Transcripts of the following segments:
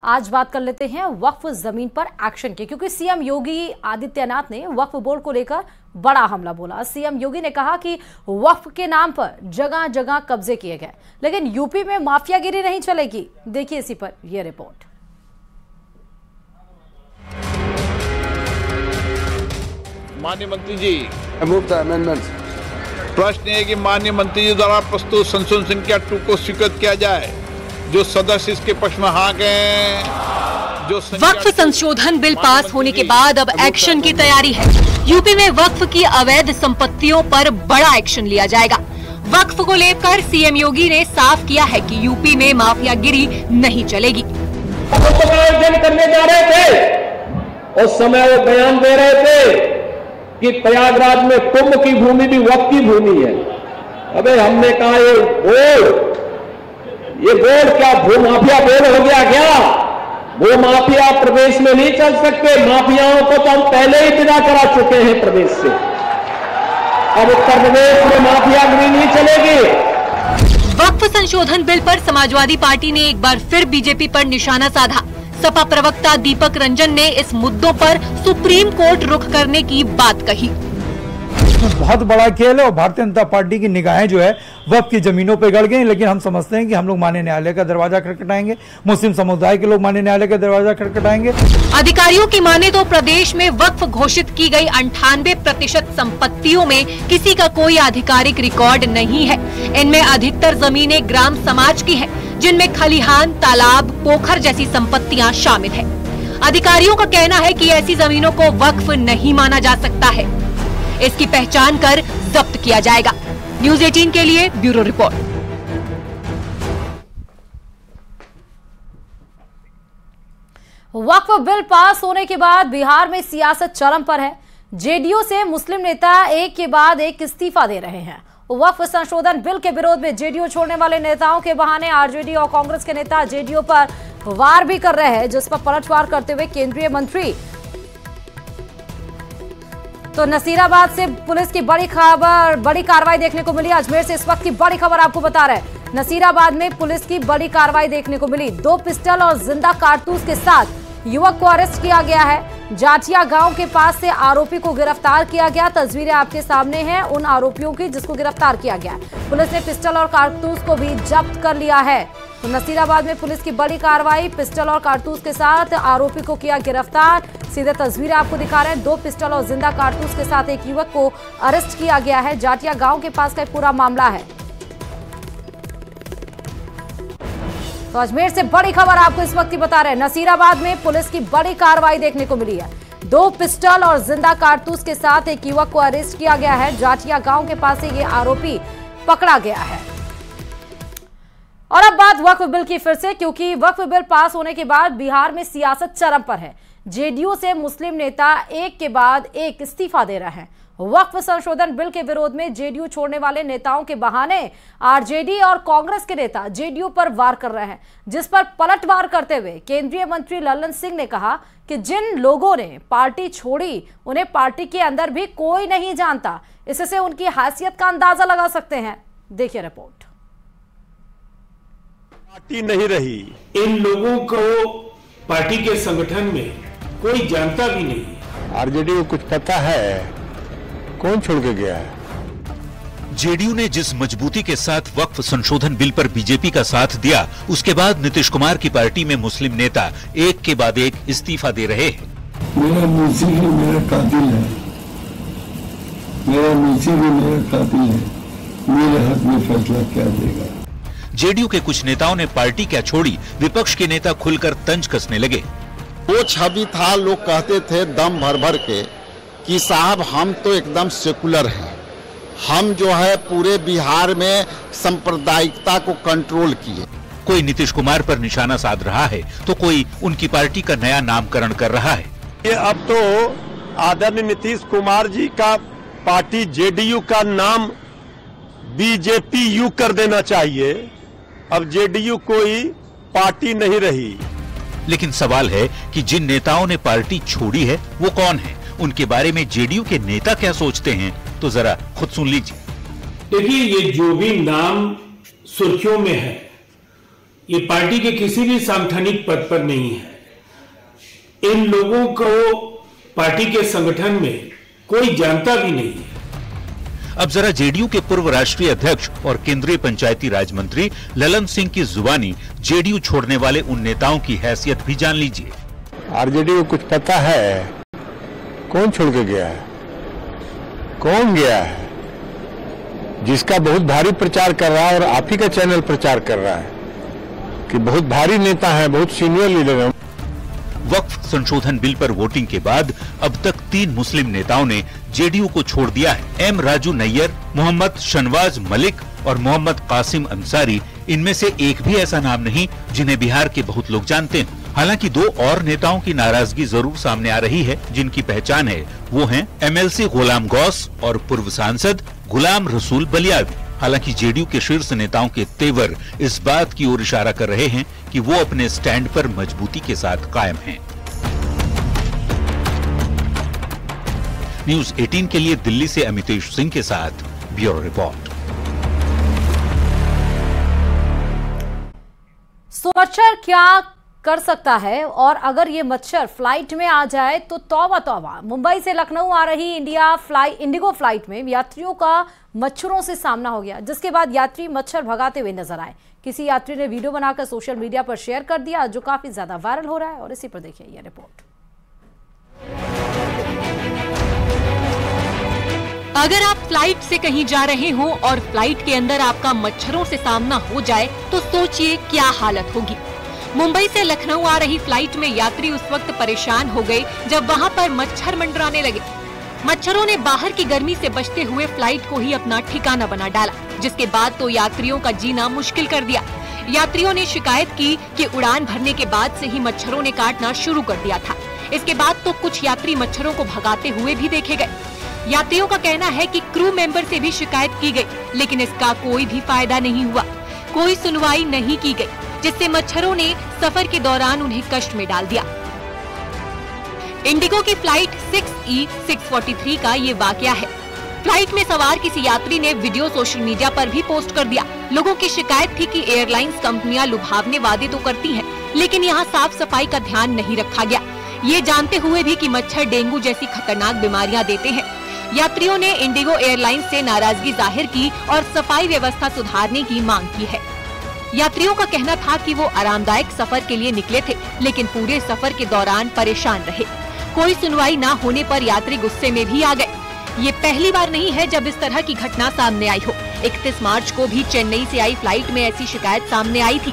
आज बात कर लेते हैं वक्फ जमीन पर एक्शन की, क्योंकि सीएम योगी आदित्यनाथ ने वक्फ बोर्ड को लेकर बड़ा हमला बोला। सीएम योगी ने कहा कि वक्फ के नाम पर जगह जगह कब्जे किए गए, लेकिन यूपी में माफियागिरी नहीं चलेगी। देखिए इसी पर यह रिपोर्ट। माननीय मंत्री जी, प्रश्न है कि माननीय मंत्री जी द्वारा प्रस्तुत संशोधन संख्या 2 को स्वीकृत किया जाए। जो सदस्य इसके पक्ष में हाँ गए। जो वक्फ संशोधन बिल पास होने के बाद अब एक्शन की तैयारी है। यूपी में वक्फ की अवैध संपत्तियों पर बड़ा एक्शन लिया जाएगा। वक्फ को लेकर सीएम योगी ने साफ किया है कि यूपी में माफियागिरी नहीं चलेगी। आयोजन करने जा रहे थे, उस समय वो बयान दे रहे थे कि प्रयागराज में कुंभ की भूमि भी वक्फ की भूमि है। अबे हमने कहा ये बोर्ड क्या भूमाफिया बोर्ड हो गया क्या? भूमाफिया प्रदेश में नहीं चल सकते। माफियाओं को तो हम पहले ही विदा करा चुके हैं प्रदेश से। अब उत्तर प्रदेश में माफियागिरी नहीं चलेगी। वक्फ संशोधन बिल पर समाजवादी पार्टी ने एक बार फिर बीजेपी पर निशाना साधा। सपा प्रवक्ता दीपक रंजन ने इस मुद्दों पर सुप्रीम कोर्ट रुख करने की बात कही। बहुत बड़ा खेल है और भारतीय जनता पार्टी की निगाहें जो है वक्फ की जमीनों पे गड़ गई, लेकिन हम समझते हैं कि हम लोग माननीय न्यायालय का दरवाजा खटखटाएंगे। मुस्लिम समुदाय के लोग माननीय न्यायालय का दरवाजा खटखटाएंगे। अधिकारियों की माने तो प्रदेश में वक्फ घोषित की गई 98% संपत्तियों में किसी का कोई आधिकारिक रिकॉर्ड नहीं है। इनमें अधिकतर जमीनें ग्राम समाज की है, जिनमें खलिहान, तालाब, पोखर जैसी संपत्तियां शामिल है। अधिकारियों का कहना है कि ऐसी जमीनों को वक्फ नहीं माना जा सकता है। इसकी पहचान कर जब्त किया जाएगा। न्यूज़ 18 के लिए ब्यूरो रिपोर्ट। वक्फ बिल पास होने के बाद बिहार में सियासत चरम पर है। जेडीयू से मुस्लिम नेता एक के बाद एक इस्तीफा दे रहे हैं। वक्फ संशोधन बिल के विरोध में जेडीयू छोड़ने वाले नेताओं के बहाने आरजेडी और कांग्रेस के नेता जेडीयू पर वार भी कर रहे हैं, जिस पर पलटवार करते हुए केंद्रीय मंत्री। तो नसीराबाद से पुलिस की बड़ी कार्रवाई देखने को मिली। अजमेर से इस वक्त की बड़ी खबर आपको बता रहे हैं। नसीराबाद में पुलिस की बड़ी कार्रवाई देखने को मिली। 2 पिस्टल और जिंदा कारतूस के साथ युवक को अरेस्ट किया गया है। जाटिया गांव के पास से आरोपी को गिरफ्तार किया गया। तस्वीरें आपके सामने हैं उन आरोपियों की जिसको गिरफ्तार किया गया है। पुलिस ने पिस्टल और कारतूस को भी जब्त कर लिया है। तो नसीराबाद में पुलिस की बड़ी कार्रवाई, पिस्टल और कारतूस के साथ आरोपी को किया गिरफ्तार। सीधे तस्वीरें आपको दिखा रहे हैं। 2 पिस्टल और जिंदा कारतूस के साथ एक युवक को अरेस्ट किया गया है। जाटिया गांव के पास का पूरा मामला है। तो अजमेर से बड़ी खबर आपको इस वक्त ही बता रहे हैं। नसीराबाद में पुलिस की बड़ी कार्रवाई देखने को मिली है। 2 पिस्टल और जिंदा कारतूस के साथ एक युवक को अरेस्ट किया गया है। जाटिया गांव के पास से ये आरोपी पकड़ा गया है। और अब बात वक्फ बिल की फिर से, क्योंकि वक्फ बिल पास होने के बाद बिहार में सियासत चरम पर है। जेडीयू से मुस्लिम नेता एक के बाद एक इस्तीफा दे रहे हैं। वक्फ संशोधन बिल के विरोध में जेडीयू छोड़ने वाले नेताओं के बहाने आरजेडी और कांग्रेस के नेता जेडीयू पर वार कर रहे हैं, जिस पर पलटवार करते हुए केंद्रीय मंत्री लल्लन सिंह ने कहा कि जिन लोगों ने पार्टी छोड़ी उन्हें पार्टी के अंदर भी कोई नहीं जानता। इससे उनकी हैसियत का अंदाजा लगा सकते हैं। देखिए रिपोर्ट। पार्टी नहीं रही, इन लोगों को पार्टी के संगठन में कोई जानता भी नहीं। आरजेडी को कुछ पता है कौन छोड़ के गया है? जेडीयू ने जिस मजबूती के साथ वक्फ संशोधन बिल पर बीजेपी का साथ दिया, उसके बाद नीतीश कुमार की पार्टी में मुस्लिम नेता एक के बाद एक इस्तीफा दे रहे हैं। मेरा मुंशी भी मेरा कातिल है, मेरा मुंशी भी मेरा कातिल है, मेरे हाथ में फैसला क्या देगा? जेडीयू के कुछ नेताओं ने पार्टी क्या छोड़ी, विपक्ष के नेता खुलकर तंज कसने लगे। वो छवि था, लोग कहते थे दम भर भर के कि साहब हम तो एकदम सेकुलर हैं, हम जो है पूरे बिहार में सांप्रदायिकता को कंट्रोल किए। कोई नीतीश कुमार पर निशाना साध रहा है तो कोई उनकी पार्टी का नया नामकरण कर रहा है। ये अब तो आदरणीय नीतीश कुमार जी का पार्टी जेडीयू का नाम बीजेपी यू कर देना चाहिए। अब जेडीयू कोई पार्टी नहीं रही। लेकिन सवाल है कि जिन नेताओं ने पार्टी छोड़ी है वो कौन है, उनके बारे में जेडीयू के नेता क्या सोचते हैं, तो जरा खुद सुन लीजिए। देखिए, ये जो भी नाम सुर्खियों में है ये पार्टी के किसी भी सांगठनिक पद पर नहीं है। इन लोगों को पार्टी के संगठन में कोई जानता भी नहीं है। अब जरा जेडीयू के पूर्व राष्ट्रीय अध्यक्ष और केंद्रीय पंचायती राज मंत्री ललन सिंह की जुबानी जेडीयू छोड़ने वाले उन नेताओं की हैसियत भी जान लीजिए। आरजेडी को कुछ पता है कौन छोड़ के गया है, कौन गया है, जिसका बहुत भारी प्रचार कर रहा है और आप ही का चैनल प्रचार कर रहा है कि बहुत भारी नेता है, बहुत सीनियर लीडर है। वक्फ संशोधन बिल पर वोटिंग के बाद अब तक 3 मुस्लिम नेताओं ने जेडीयू को छोड़ दिया है। एम राजू नैयर, मोहम्मद शनवाज मलिक और मोहम्मद कासिम अंसारी, इनमें से एक भी ऐसा नाम नहीं जिन्हें बिहार के बहुत लोग जानते हैं। हालांकि 2 और नेताओं की नाराजगी जरूर सामने आ रही है जिनकी पहचान है। वो हैं एमएलसी गुलाम गौस और पूर्व सांसद गुलाम रसूल बलियावी। हालांकि जेडीयू के शीर्ष नेताओं के तेवर इस बात की ओर इशारा कर रहे हैं कि वो अपने स्टैंड पर मजबूती के साथ कायम हैं। न्यूज 18 के लिए दिल्ली से अमितेश सिंह के साथ ब्यूरो रिपोर्ट। मच्छर क्या कर सकता है, और अगर ये मच्छर फ्लाइट में आ जाए तो तौबा तौबा। मुंबई से लखनऊ आ रही इंडिगो फ्लाइट में यात्रियों का मच्छरों से सामना हो गया, जिसके बाद यात्री मच्छर भगाते हुए नजर आए। किसी यात्री ने वीडियो बनाकर सोशल मीडिया पर शेयर कर दिया, जो काफी ज्यादा वायरल हो रहा है। और इसी पर देखिए यह रिपोर्ट। अगर आप फ्लाइट से कहीं जा रहे हो और फ्लाइट के अंदर आपका मच्छरों से सामना हो जाए तो सोचिए क्या हालत होगी। मुंबई से लखनऊ आ रही फ्लाइट में यात्री उस वक्त परेशान हो गए जब वहां पर मच्छर मंडराने लगे। मच्छरों ने बाहर की गर्मी से बचते हुए फ्लाइट को ही अपना ठिकाना बना डाला, जिसके बाद तो यात्रियों का जीना मुश्किल कर दिया। यात्रियों ने शिकायत की कि उड़ान भरने के बाद से ही मच्छरों ने काटना शुरू कर दिया था। इसके बाद तो कुछ यात्री मच्छरों को भगाते हुए भी देखे गए। यात्रियों का कहना है कि क्रू मेंबर से भी शिकायत की गई, लेकिन इसका कोई भी फायदा नहीं हुआ। कोई सुनवाई नहीं की गई, जिससे मच्छरों ने सफर के दौरान उन्हें कष्ट में डाल दिया। इंडिगो की फ्लाइट 6E643 का ये वाकया है। फ्लाइट में सवार किसी यात्री ने वीडियो सोशल मीडिया पर भी पोस्ट कर दिया। लोगों की शिकायत थी कि एयरलाइंस कंपनियां लुभावने वादे तो करती हैं, लेकिन यहाँ साफ सफाई का ध्यान नहीं रखा गया, ये जानते हुए भी कि मच्छर डेंगू जैसी खतरनाक बीमारियां देते हैं। यात्रियों ने इंडिगो एयरलाइंस से नाराजगी जाहिर की और सफाई व्यवस्था सुधारने की मांग की है। यात्रियों का कहना था कि वो आरामदायक सफर के लिए निकले थे, लेकिन पूरे सफर के दौरान परेशान रहे। कोई सुनवाई न होने पर यात्री गुस्से में भी आ गए। ये पहली बार नहीं है जब इस तरह की घटना सामने आई हो। 31 मार्च को भी चेन्नई से आई फ्लाइट में ऐसी शिकायत सामने आई थी।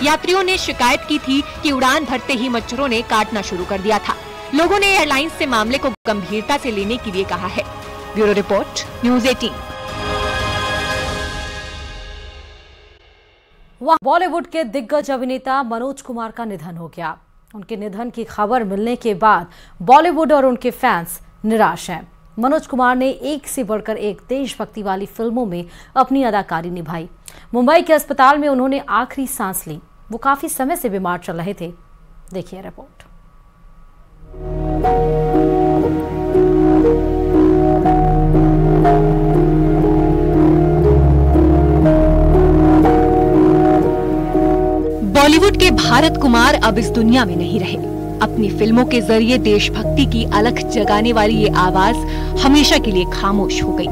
यात्रियों ने शिकायत की थी कि उड़ान भरते ही मच्छरों ने काटना शुरू कर दिया था। लोगों ने एयरलाइंस से मामले को गंभीरता से लेने के लिए कहा है। Bureau report, news 18। बॉलीवुड के दिग्गज अभिनेता मनोज कुमार का निधन हो गया। उनके निधन की खबर मिलने के बाद बॉलीवुड और उनके फैंस निराश हैं। मनोज कुमार ने एक से बढ़कर एक देशभक्ति वाली फिल्मों में अपनी अदाकारी निभाई। मुंबई के अस्पताल में उन्होंने आखिरी सांस ली। वो काफी समय से बीमार चल रहे थे। देखिए रिपोर्ट। बॉलीवुड के भारत कुमार अब इस दुनिया में नहीं रहे। अपनी फिल्मों के जरिए देशभक्ति की अलख जगाने वाली ये आवाज हमेशा के लिए खामोश हो गई।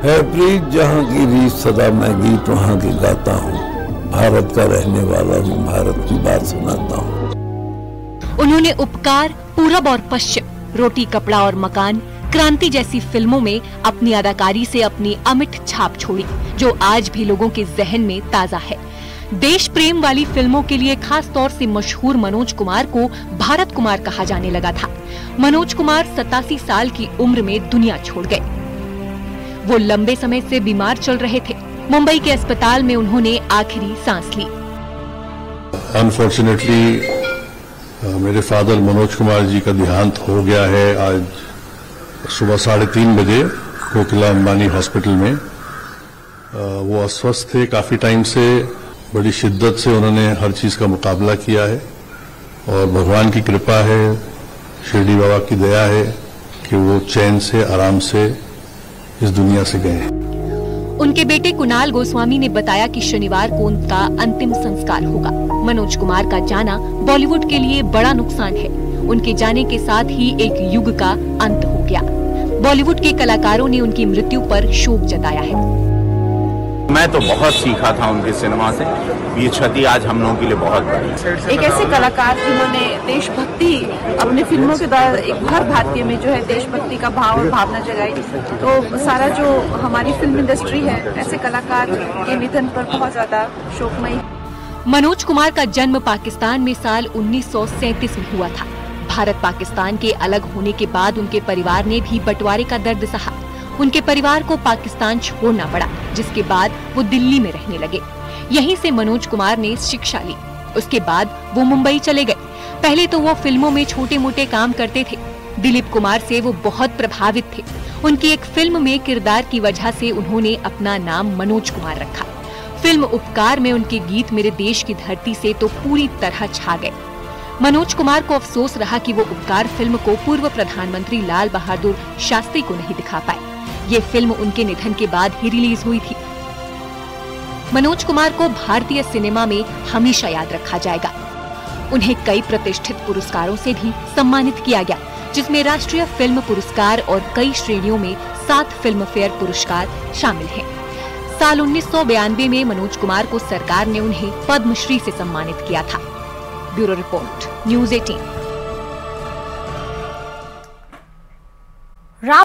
है प्रीत जहाँ की रीत सदा मैं गीत वहाँ की गाता हूँ। भारत का रहने वाला हूँ, भारत की बात सुनाता हूँ। उन्होंने उपकार, पूरब और पश्चिम, रोटी कपड़ा और मकान, क्रांति जैसी फिल्मों में अपनी अदाकारी से अपनी अमिट छाप छोड़ी, जो आज भी लोगों के जहन में ताजा है। देश प्रेम वाली फिल्मों के लिए खास तौर से मशहूर मनोज कुमार को भारत कुमार कहा जाने लगा था। मनोज कुमार 87 साल की उम्र में दुनिया छोड़ गए। वो लंबे समय से बीमार चल रहे थे। मुंबई के अस्पताल में उन्होंने आखिरी सांस ली। अनफॉर्चुनेटली मेरे फादर मनोज कुमार जी का देहांत हो गया है आज सुबह 3:30 बजे कोकिला अंबानी हॉस्पिटल में। वो अस्वस्थ थे काफी टाइम से। बड़ी शिद्दत से उन्होंने हर चीज का मुकाबला किया है और भगवान की कृपा है, शिरडी बाबा की दया है कि वो चैन से आराम से इस दुनिया से गए। उनके बेटे कुणाल गोस्वामी ने बताया कि शनिवार को उनका अंतिम संस्कार होगा। मनोज कुमार का जाना बॉलीवुड के लिए बड़ा नुकसान है। उनके जाने के साथ ही एक युग का अंत हो गया। बॉलीवुड के कलाकारों ने उनकी मृत्यु पर शोक जताया है। मैं तो बहुत सीखा था उनके सिनेमा से। ये क्षति आज हम लोगों के लिए बहुत बड़ी है। एक ऐसे कलाकार जिन्होंने देशभक्ति अपने फिल्मों के द्वारा एक हर भारतीय में जो है देशभक्ति का भाव और भावना जगाई, तो सारा जो हमारी फिल्म इंडस्ट्री है ऐसे कलाकार के निधन पर बहुत ज्यादा शोकमयी। मनोज कुमार का जन्म पाकिस्तान में साल 1937 में हुआ था। भारत पाकिस्तान के अलग होने के बाद उनके परिवार ने भी बंटवारे का दर्द सहा। उनके परिवार को पाकिस्तान छोड़ना पड़ा, जिसके बाद वो दिल्ली में रहने लगे। यहीं से मनोज कुमार ने शिक्षा ली। उसके बाद वो मुंबई चले गए। पहले तो वो फिल्मों में छोटे मोटे काम करते थे। दिलीप कुमार से वो बहुत प्रभावित थे। उनकी एक फिल्म में किरदार की वजह से उन्होंने अपना नाम मनोज कुमार रखा। फिल्म उपकार में उनके गीत मेरे देश की धरती से तो पूरी तरह छा गए। मनोज कुमार को अफसोस रहा कि वो उपकार फिल्म को पूर्व प्रधानमंत्री लाल बहादुर शास्त्री को नहीं दिखा पाए। ये फिल्म उनके निधन के बाद ही रिलीज हुई थी। मनोज कुमार को भारतीय सिनेमा में हमेशा याद रखा जाएगा। उन्हें कई प्रतिष्ठित पुरस्कारों से भी सम्मानित किया गया, जिसमें राष्ट्रीय फिल्म पुरस्कार और कई श्रेणियों में 7 फिल्म फेयर पुरस्कार शामिल हैं। साल 1992 में मनोज कुमार को सरकार ने उन्हें पद्मश्री से सम्मानित किया था। Bureau report, news 18।